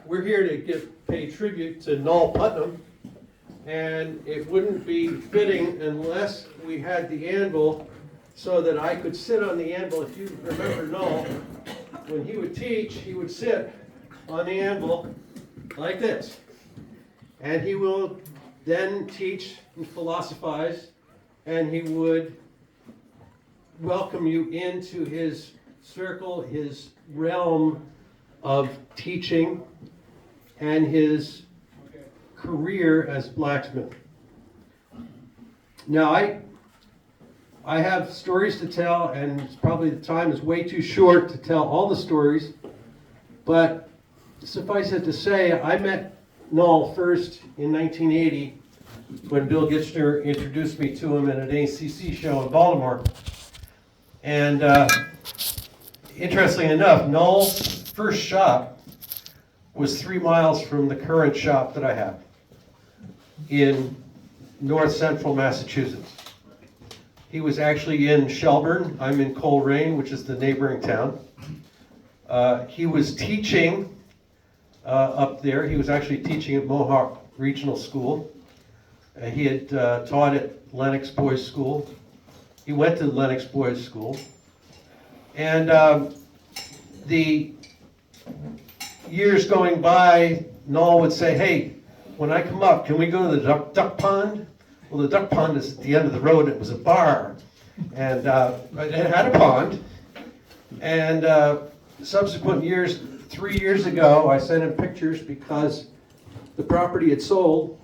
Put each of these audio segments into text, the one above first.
we're here to pay tribute to Nol Putnam, and it wouldn't be fitting unless we had the anvil so that I could sit on the anvil. If you remember Nol, when he would teach, he would sit on the anvil like this. And he will then teach and philosophize, and he would welcome you into his circle, his realm of teaching, and his career as blacksmith. Now, I have stories to tell, and probably the time is way too short to tell all the stories, but suffice it to say, I met Null first in 1980 when Bill Gitchner introduced me to him at an ACC show in Baltimore. And interestingly enough, Null's first shop was 3 miles from the current shop that I have in north central Massachusetts. He was actually in Shelburne. I'm in Coleraine, which is the neighboring town. He was teaching up there. He was actually teaching at Mohawk Regional School. He had taught at Lenox Boys School. He went to Lenox Boys School. And the years going by, Null would say, hey, when I come up, can we go to the duck pond? Well, the duck pond is at the end of the road. It was a bar. And it had a pond. And subsequent years, 3 years ago, I sent him pictures because the property had sold,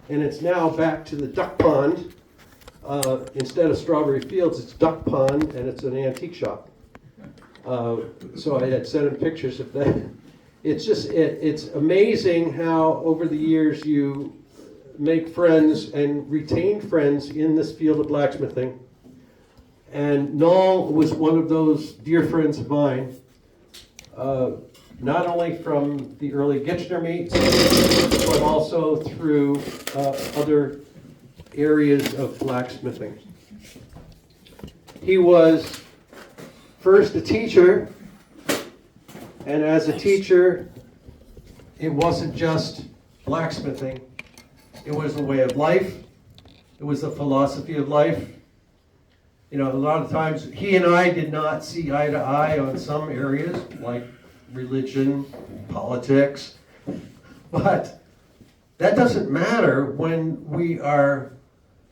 and it's now back to the duck pond. Instead of Strawberry Fields, it's Duck Pond, and it's an antique shop. So I had sent him pictures of that. It's amazing how over the years you make friends and retain friends in this field of blacksmithing. And Null was one of those dear friends of mine, not only from the early Gitchner meets, but also through other areas of blacksmithing. He was first a teacher, and as a teacher, it wasn't just blacksmithing. It was a way of life. It was a philosophy of life. You know, a lot of times he and I did not see eye to eye on some areas, like religion, politics, but that doesn't matter when we are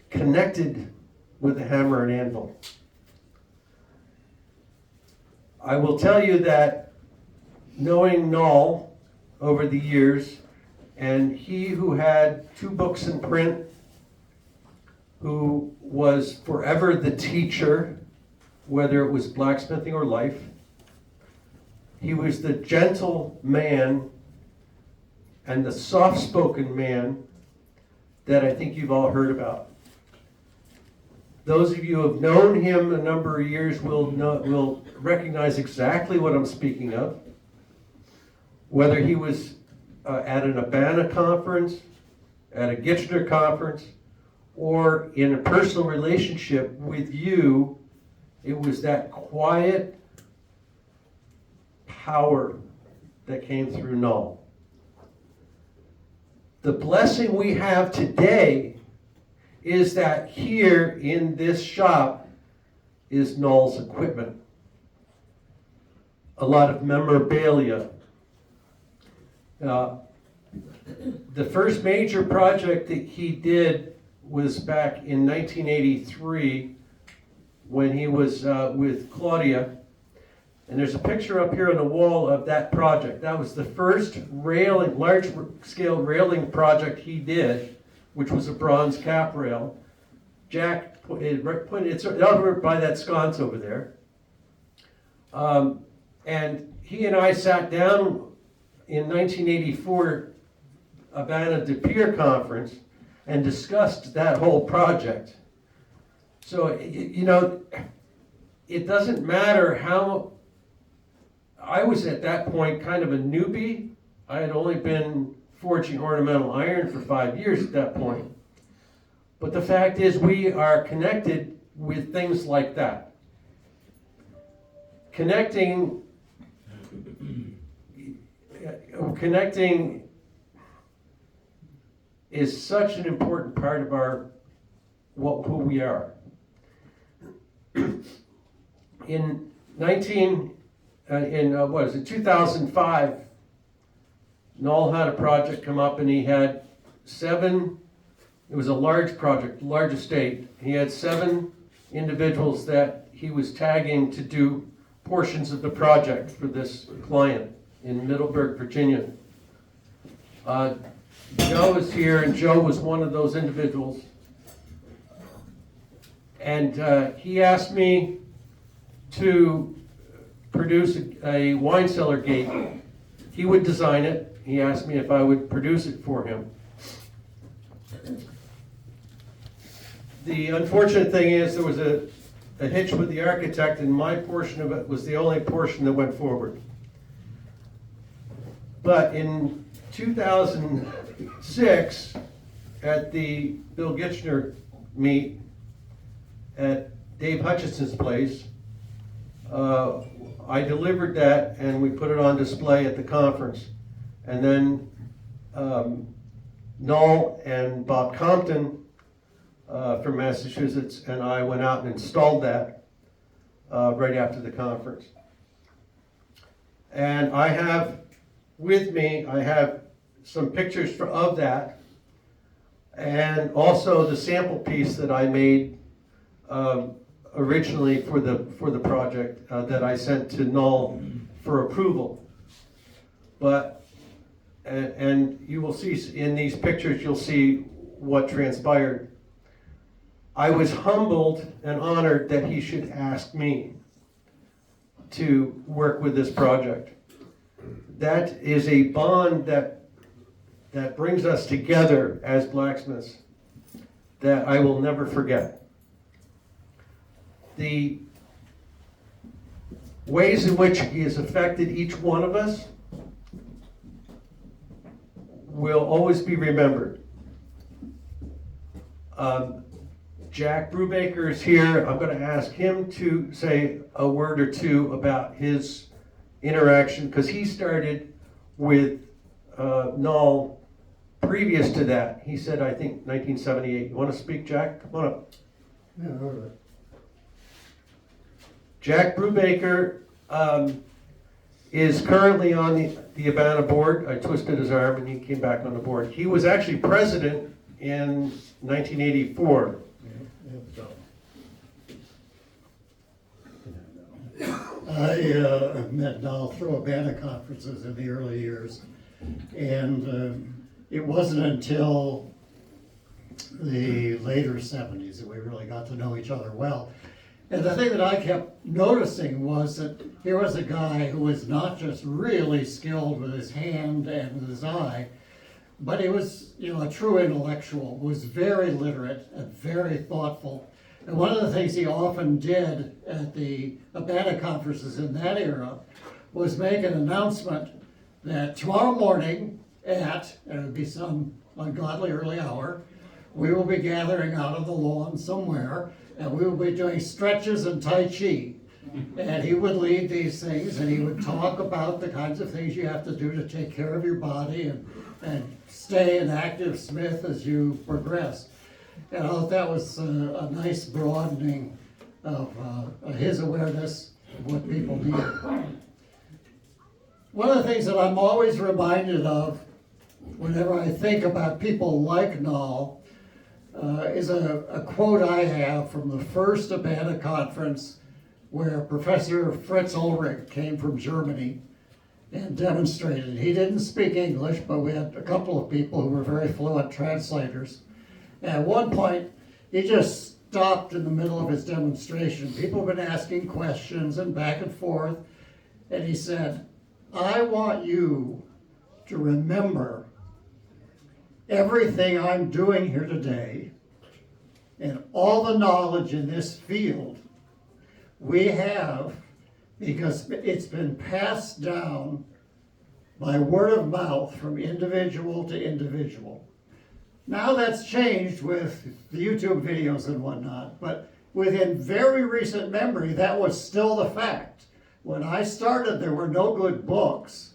connected with a hammer and anvil. I will tell you that knowing Null over the years, and he who had 2 books in print, who was forever the teacher, whether it was blacksmithing or life. He was the gentle man and the soft-spoken man that I think you've all heard about. Those of you who have known him a number of years will recognize exactly what I'm speaking of. Whether he was at an Abana conference, at a Gitchner conference, or in a personal relationship with you, it was that quiet power that came through Null. The blessing we have today is that here in this shop is Null's equipment. A lot of memorabilia. The first major project that he did was back in 1983 when he was with Claudia. And there's a picture up here on the wall of that project. That was the first railing, large-scale railing project he did, which was a bronze cap rail. Jack it's over by that sconce over there. And he and I sat down in 1984 Abana de Pier conference and discussed that whole project. So, you know, it doesn't matter how. I was at that point kind of a newbie. I had only been forging ornamental iron for 5 years at that point. But the fact is, we are connected with things like that. Connecting connecting is such an important part of who we are. In 2005, Null had a project come up, and he had 7. It was a large project, large estate. He had 7 individuals that he was tagging to do portions of the project for this client in Middleburg, Virginia. Joe is here, and Joe was one of those individuals. And he asked me to produce a wine cellar gate. He would design it. He asked me if I would produce it for him. The unfortunate thing is there was a hitch with the architect, and my portion of it was the only portion that went forward. But in 2006, at the Bill Gitchner meet at Dave Hutchison's place, I delivered that, and we put it on display at the conference. And then Null and Bob Compton from Massachusetts and I went out and installed that right after the conference. And I have with me, I have some pictures of that, and also the sample piece that I made originally for the project that I sent to Null for approval. But and you will see in these pictures, you'll see what transpired. I was humbled and honored that he should ask me to work with this project. That is a bond that brings us together as blacksmiths that I will never forget. The ways in which he has affected each one of us will always be remembered. Jack Brubaker is here. I'm going to ask him to say a word or two about his interaction, because he started with Null previous to that. He said, I think, 1978. You want to speak, Jack? Come on up. Yeah, all right. Jack Brubaker is currently on the Abana board. I twisted his arm and he came back on the board. He was actually president in 1984. I met Null through Abana conferences in the early years, and it wasn't until the later 70s that we really got to know each other well. And the thing that I kept noticing was that here was a guy who was not just really skilled with his hand and with his eye, but he was, a true intellectual, was very literate and very thoughtful. And one of the things he often did at the Abana conferences in that era was make an announcement that tomorrow morning and it would be some ungodly early hour, we will be gathering out on the lawn somewhere, and we will be doing stretches and Tai Chi. And he would lead these things, and he would talk about the kinds of things you have to do to take care of your body and stay an active smith as you progress. And I thought that was a nice broadening of his awareness of what people need. One of the things that I'm always reminded of whenever I think about people like Null is a quote I have from the first Abana conference where Professor Fritz Ulrich came from Germany and demonstrated. He didn't speak English, but we had a couple of people who were very fluent translators. And at one point, he just stopped in the middle of his demonstration. People have been asking questions and back and forth. And he said, I want you to remember everything I'm doing here today and all the knowledge in this field we have because it's been passed down by word of mouth from individual to individual. Now that's changed with the YouTube videos and whatnot, but within very recent memory, that was still the fact. When I started, there were no good books.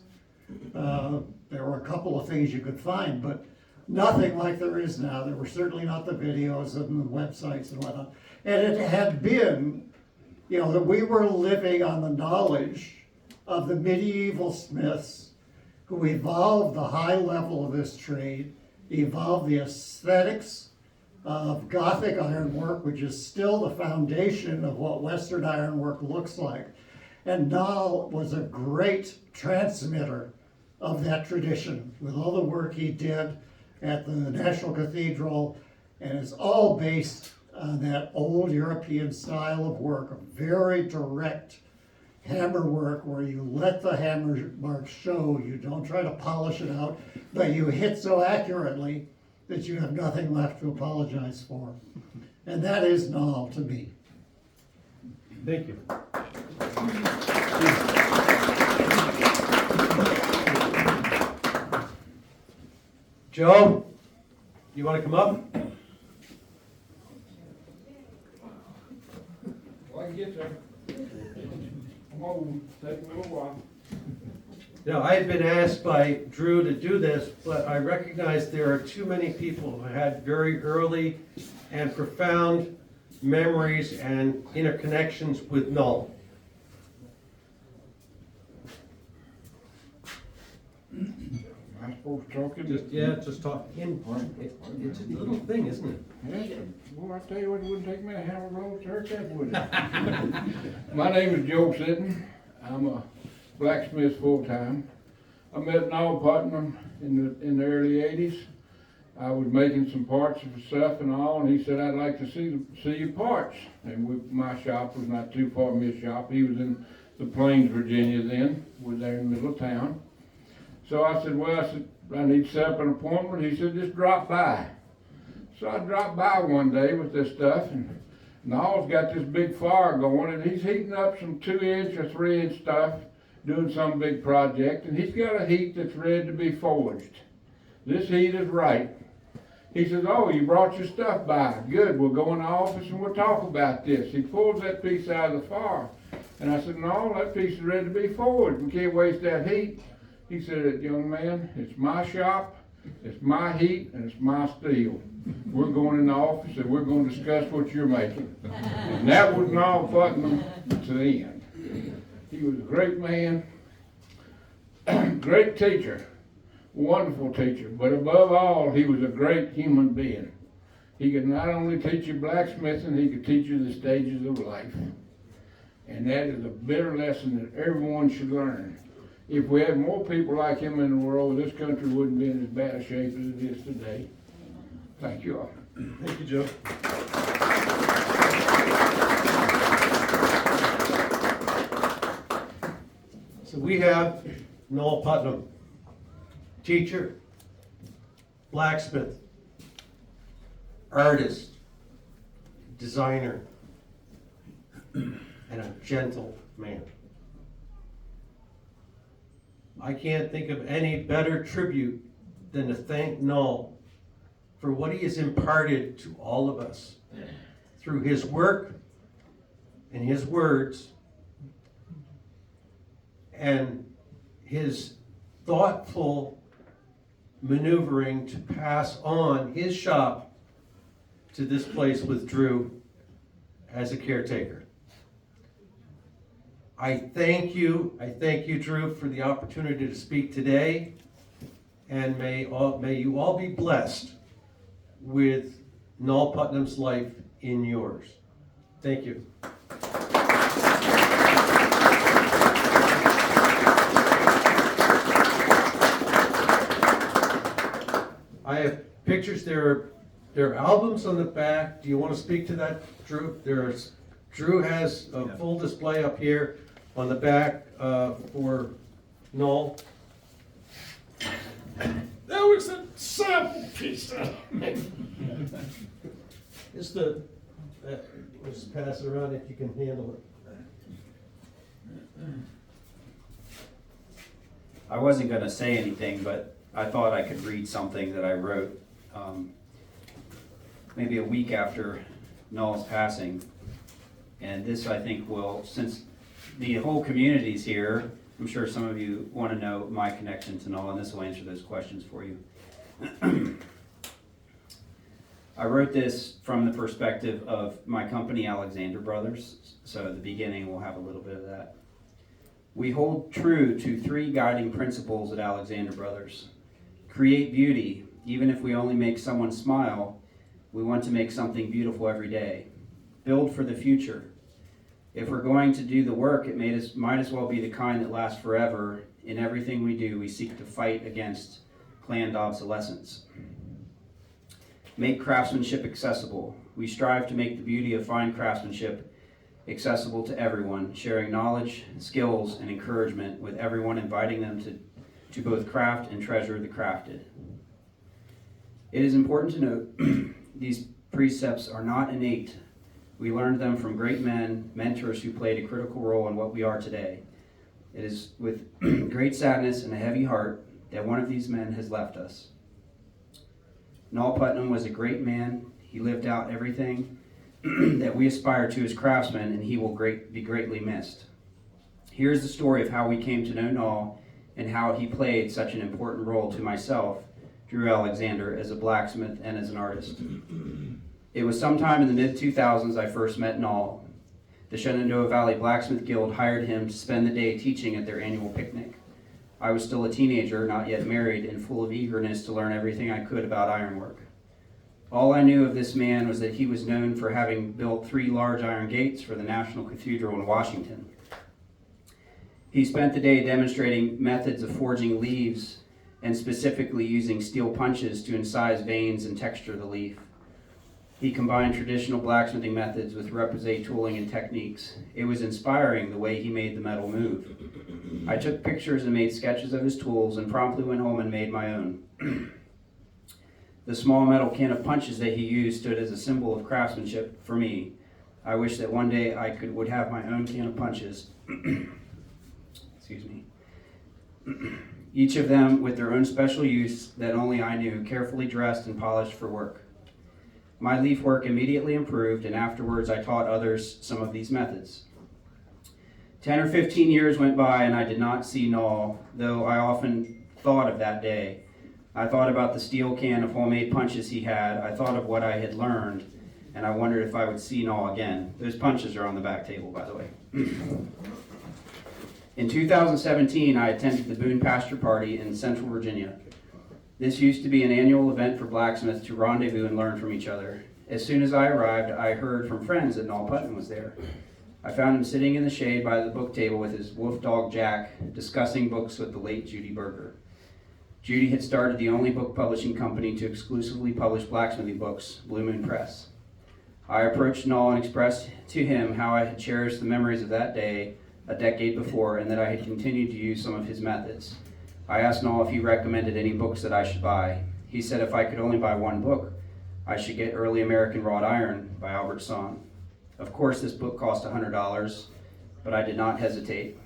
There were a couple of things you could find, but nothing like there is now. There were certainly not the videos and the websites and whatnot. And it had been, you know, that we were living on the knowledge of the medieval smiths who evolved the high level of this trade, evolved the aesthetics of Gothic ironwork, which is still the foundation of what Western ironwork looks like. And Null was a great transmitter of that tradition with all the work he did at the National Cathedral, and it's all based on that old European style of work, a very direct hammer work where you let the hammer marks show, you don't try to polish it out, but you hit so accurately that you have nothing left to apologize for. And that is Null to me. Thank you. Joe, you want to come up? Well, I can get there. I'm old, take a little while. Now, I had been asked by Drew to do this, but I recognize there are too many people who had very early and profound memories and interconnections with Null. Am I supposed to talk in Just talk. It's a little thing, isn't it? Yeah, boy, I tell you what, it wouldn't take me to have a roll church up, would it? My name is Joe Sitton. I'm a blacksmith full-time. I met Nol Putnam in the early 80s. I was making some parts of stuff and all, and he said, I'd like to see your parts. And my shop was not too far from his shop. He was in the Plains, Virginia then, was there in the middle of town. So I said, I need to set up an appointment. He said, just drop by. So I dropped by one day with this stuff, and Noel's got this big fire going, and he's heating up some 2-inch or 3-inch stuff, doing some big project, and he's got a heat that's ready to be forged. This heat is right. He says, oh, you brought your stuff by. Good, we'll go in the office and we'll talk about this. He pulls that piece out of the fire. And I said, no, that piece is ready to be forged. We can't waste that heat. He said, young man, it's my shop, it's my heat, and it's my steel. We're going in the office and we're going to discuss what you're making. And that was Nol Putnam to the end. He was a great man, great teacher, wonderful teacher, but above all, he was a great human being. He could not only teach you blacksmithing, he could teach you the stages of life. And that is a bitter lesson that everyone should learn. If we had more people like him in the world, this country wouldn't be in as bad a shape as it is today. Thank you all. Thank you, Joe. So we have Nol Putnam, teacher, blacksmith, artist, designer, and a gentle man. I can't think of any better tribute than to thank Null for what he has imparted to all of us through his work and his words and his thoughtful maneuvering to pass on his shop to this place with Drew as a caretaker. I thank you, Drew, for the opportunity to speak today, and may you all be blessed with Nol Putnam's life in yours. Thank you. I have pictures. There are albums on the back. Do you want to speak to that, Drew? Drew has a full display up here on the back for Null. That was a sample piece of Just just pass it around if you can handle it. I wasn't going to say anything, but I thought I could read something that I wrote maybe a week after Null's passing. And this, I think, will, since the whole community's here, I'm sure some of you want to know my connection to Null, and this will answer those questions for you. I wrote this from the perspective of my company, Alexander Brothers, so at the beginning we'll have a little bit of that. We hold true to 3 guiding principles at Alexander Brothers. Create beauty, even if we only make someone smile, we want to make something beautiful every day. Build for the future. If we're going to do the work, it might as well be the kind that lasts forever. In everything we do, we seek to fight against planned obsolescence. Make craftsmanship accessible. We strive to make the beauty of fine craftsmanship accessible to everyone, sharing knowledge, skills, and encouragement with everyone, inviting them to both craft and treasure the crafted. It is important to note these precepts are not innate. We learned them from great men, mentors who played a critical role in what we are today. It is with great sadness and a heavy heart that one of these men has left us. Nol Putnam was a great man. He lived out everything that we aspire to as craftsmen, and he will be greatly missed. Here's the story of how we came to know Nol and how he played such an important role to myself, Drew Alexander, as a blacksmith and as an artist. It was sometime in the mid-2000s I first met Nol. The Shenandoah Valley Blacksmith Guild hired him to spend the day teaching at their annual picnic. I was still a teenager, not yet married, and full of eagerness to learn everything I could about ironwork. All I knew of this man was that he was known for having built 3 large iron gates for the National Cathedral in Washington. He spent the day demonstrating methods of forging leaves and specifically using steel punches to incise veins and texture the leaf. He combined traditional blacksmithing methods with repoussé tooling and techniques. It was inspiring the way he made the metal move. I took pictures and made sketches of his tools and promptly went home and made my own. The small metal can of punches that he used stood as a symbol of craftsmanship for me. I wish that one day I would have my own can of punches. Excuse me. Each of them with their own special use that only I knew, carefully dressed and polished for work. My leaf work immediately improved, and afterwards I taught others some of these methods. 10 or 15 years went by and I did not see Nol, though I often thought of that day. I thought about the steel can of homemade punches he had. I thought of what I had learned, and I wondered if I would see Nol again. Those punches are on the back table, by the way. In 2017, I attended the Boone Pasture Party in Central Virginia. This used to be an annual event for blacksmiths to rendezvous and learn from each other. As soon as I arrived, I heard from friends that Nol Putnam was there. I found him sitting in the shade by the book table with his wolf dog Jack, discussing books with the late Judy Berger. Judy had started the only book publishing company to exclusively publish blacksmithing books, Blue Moon Press. I approached Nol and expressed to him how I had cherished the memories of that day a decade before, and that I had continued to use some of his methods. I asked Nol if he recommended any books that I should buy. He said if I could only buy one book, I should get Early American Wrought Iron by Albert Sohn. Of course, this book cost $100, but I did not hesitate.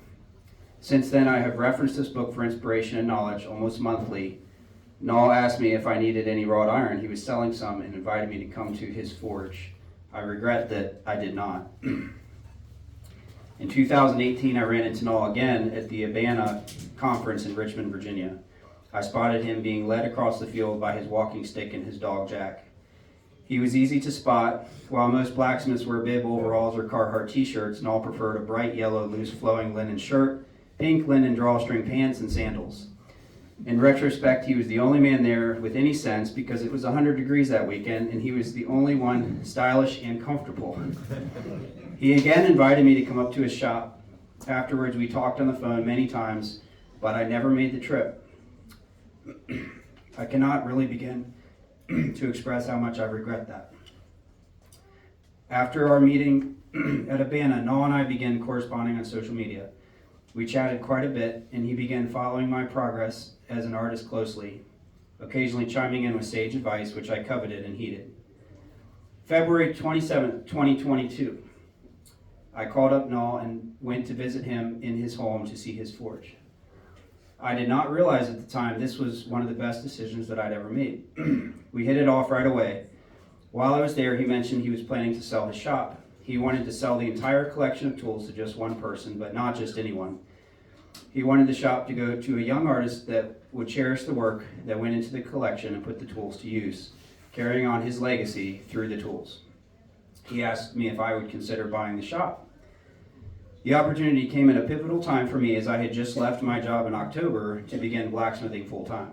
Since then, I have referenced this book for inspiration and knowledge almost monthly. Nol asked me if I needed any wrought iron. He was selling some and invited me to come to his forge. I regret that I did not. In 2018, I ran into Nol again at the Abana conference in Richmond, Virginia. I spotted him being led across the field by his walking stick and his dog Jack. He was easy to spot. While most blacksmiths wear bib overalls or Carhartt t-shirts, Nol preferred a bright yellow, loose flowing linen shirt, pink linen drawstring pants, and sandals. In retrospect, he was the only man there with any sense because it was 100 degrees that weekend and he was the only one stylish and comfortable. He again invited me to come up to his shop. Afterwards, we talked on the phone many times, but I never made the trip. I cannot really begin to express how much I regret that. After our meeting at Abana, Nol and I began corresponding on social media. We chatted quite a bit, and he began following my progress as an artist closely, occasionally chiming in with sage advice, which I coveted and heeded. February 27, 2022, I called up Nol and went to visit him in his home to see his forge. I did not realize at the time this was one of the best decisions that I'd ever made. We hit it off right away. While I was there, he mentioned he was planning to sell his shop. He wanted to sell the entire collection of tools to just one person, but not just anyone. He wanted the shop to go to a young artist that would cherish the work that went into the collection and put the tools to use, carrying on his legacy through the tools. He asked me if I would consider buying the shop. The opportunity came at a pivotal time for me, as I had just left my job in October to begin blacksmithing full-time.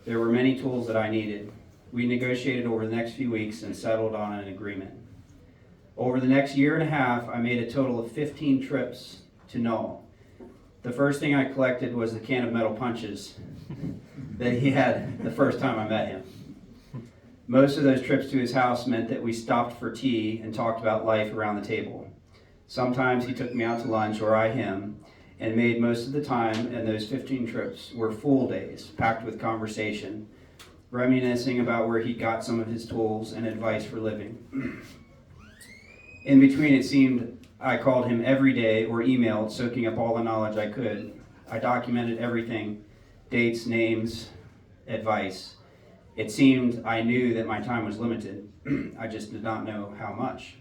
There were many tools that I needed. We negotiated over the next few weeks and settled on an agreement. Over the next year and a half, I made a total of 15 trips to Null. The first thing I collected was the can of metal punches that he had the first time I met him. Most of those trips to his house meant that we stopped for tea and talked about life around the table. Sometimes he took me out to lunch, or I him, and made most of the time, and those 15 trips were full days, packed with conversation, reminiscing about where he got some of his tools and advice for living. In between, it seemed I called him every day or emailed, soaking up all the knowledge I could. I documented everything, dates, names, advice. It seemed I knew that my time was limited. I just did not know how much.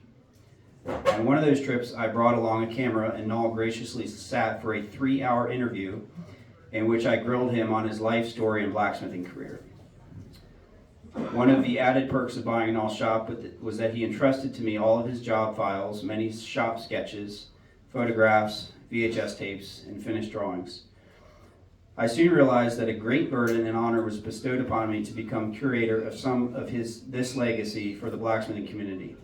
On one of those trips, I brought along a camera, and Null graciously sat for a 3-hour interview in which I grilled him on his life story and blacksmithing career. One of the added perks of buying Null's shop was that he entrusted to me all of his job files, many shop sketches, photographs, VHS tapes, and finished drawings. I soon realized that a great burden and honor was bestowed upon me to become curator of some of this legacy for the blacksmithing community.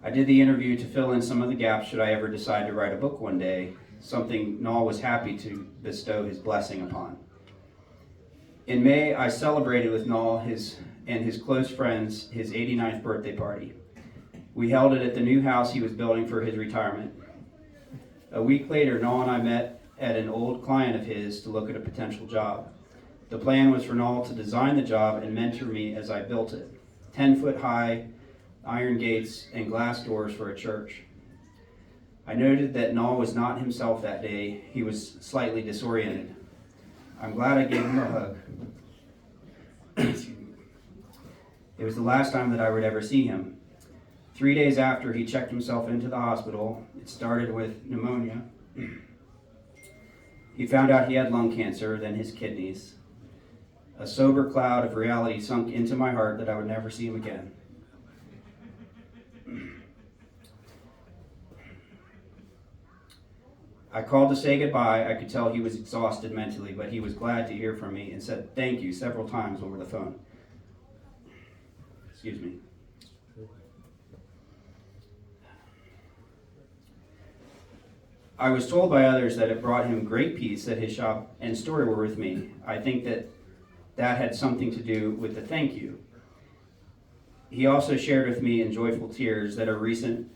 I did the interview to fill in some of the gaps should I ever decide to write a book one day, something Null was happy to bestow his blessing upon. In May, I celebrated with Null and his close friends his 89th birthday party. We held it at the new house he was building for his retirement. A week later, Null and I met at an old client of his to look at a potential job. The plan was for Null to design the job and mentor me as I built it. 10-foot high iron gates and glass doors for a church. I noted that Null was not himself that day. He was slightly disoriented. I'm glad I gave him a hug. It was the last time that I would ever see him. 3 days after he checked himself into the hospital, it started with pneumonia. He found out he had lung cancer, then his kidneys. A sober cloud of reality sunk into my heart that I would never see him again. I called to say goodbye. I could tell he was exhausted mentally, but he was glad to hear from me and said thank you several times over the phone. Excuse me. I was told by others that it brought him great peace that his shop and story were with me. I think that had something to do with the thank you. He also shared with me in joyful tears that a recent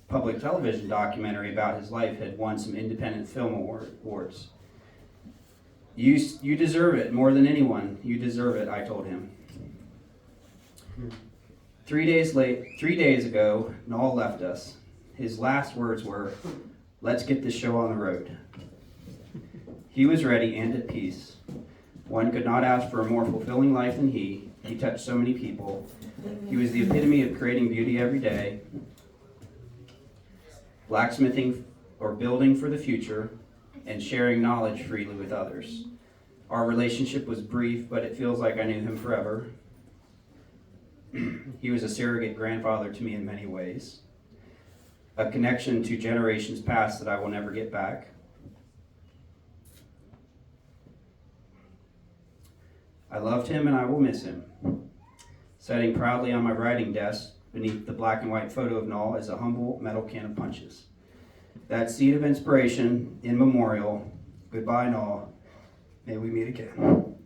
public television documentary about his life had won some independent film awards. You deserve it more than anyone. You deserve it, I told him. 3 days ago, Null left us. His last words were, "Let's get this show on the road." He was ready and at peace. One could not ask for a more fulfilling life than he. He touched so many people. He was the epitome of creating beauty every day, blacksmithing or building for the future, and sharing knowledge freely with others. Our relationship was brief, but it feels like I knew him forever. He was a surrogate grandfather to me in many ways, a connection to generations past that I will never get back. I loved him and I will miss him. Sitting proudly on my writing desk beneath the black and white photo of Null is a humble metal can of punches. That seed of inspiration in memorial. Goodbye, Null. May we meet again.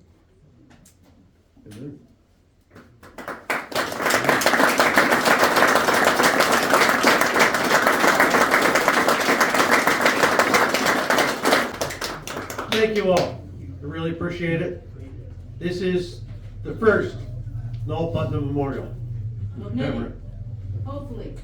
Thank you all. I really appreciate it. This is the first Nol Putnam Memorial. Okay. Hopefully.